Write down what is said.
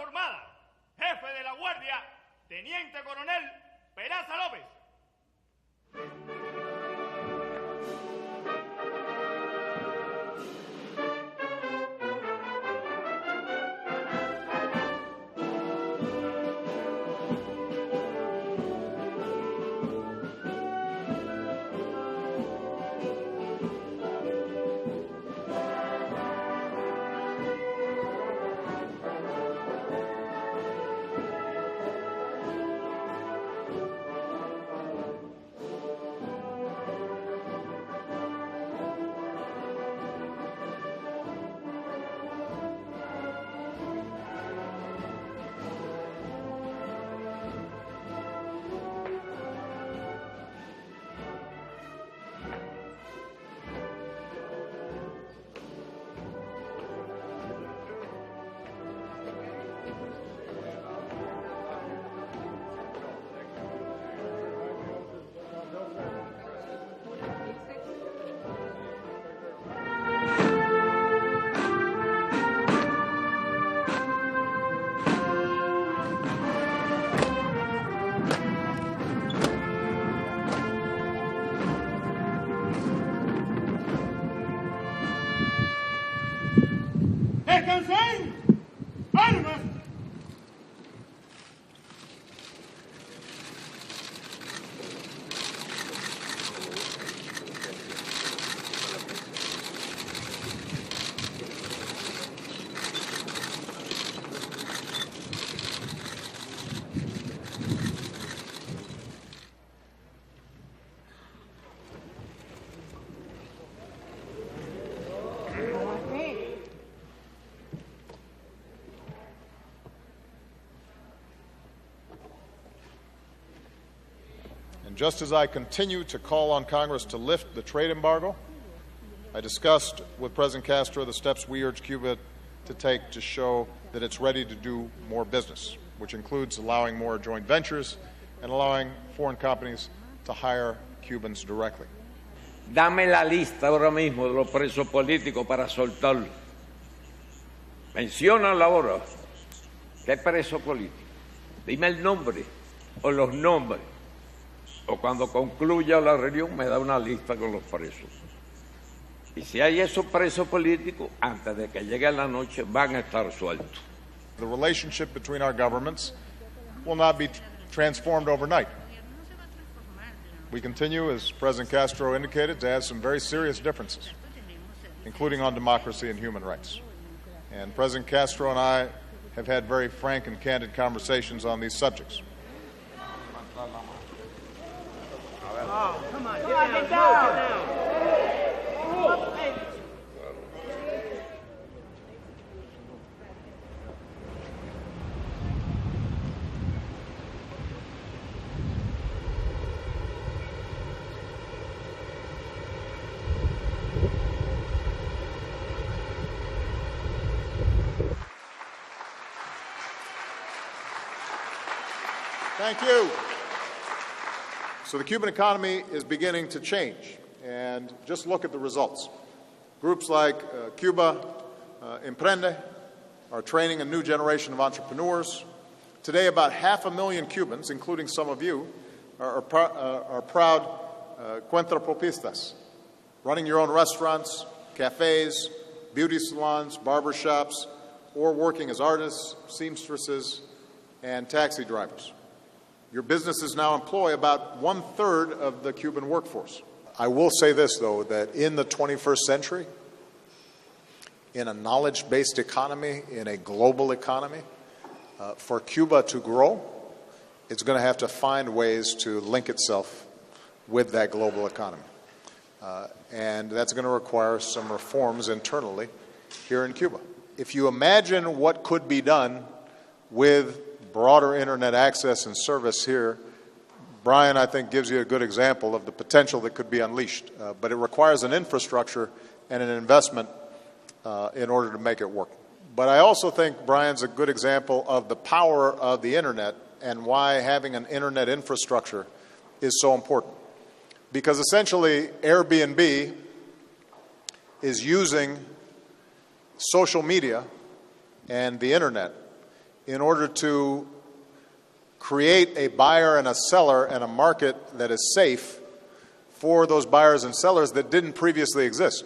formada. Jefe de la Guardia, Teniente Coronel Peraza López. ¡Descansen! ¡Armas! Just as I continue to call on Congress to lift the trade embargo, I discussed with President Castro the steps we urge Cuba to take to show that it's ready to do more business, which includes allowing more joint ventures and allowing foreign companies to hire Cubans directly. Dame la lista ahora mismo de los presos políticos para soltarlos. Menciónala ahora. ¿Qué preso político? Dime el nombre o los nombres. O cuando concluya la reunión me da una lista con los presos. Y si hay esos presos políticos, antes de que llegue la noche van a estar sueltos. The relationship between our governments will not be transformed overnight. We continue, as President Castro indicated, to have some very serious differences, including on democracy and human rights. And President Castro and I have had very frank and candid conversations on these subjects. Oh, come on, get down. Thank you. So the Cuban economy is beginning to change, and just look at the results. Groups like Cuba Emprende are training a new generation of entrepreneurs. Today, about 500,000 Cubans, including some of you, are proud cuentapropistas, running your own restaurants, cafes, beauty salons, barbershops, or working as artists, seamstresses, and taxi drivers. Your businesses now employ about 1/3 of the Cuban workforce. I will say this, though, that in the 21st century, in a knowledge-based economy, in a global economy, for Cuba to grow, it's going to have to find ways to link itself with that global economy. And that's going to require some reforms internally here in Cuba. If you imagine what could be done with broader internet access and service here, Brian, I think, gives you a good example of the potential that could be unleashed. But it requires an infrastructure and an investment in order to make it work. But I also think Brian's a good example of the power of the internet and why having an internet infrastructure is so important. Because essentially, Airbnb is using social media and the internet in order to create a buyer and a seller and a market that is safe for those buyers and sellers that didn't previously exist.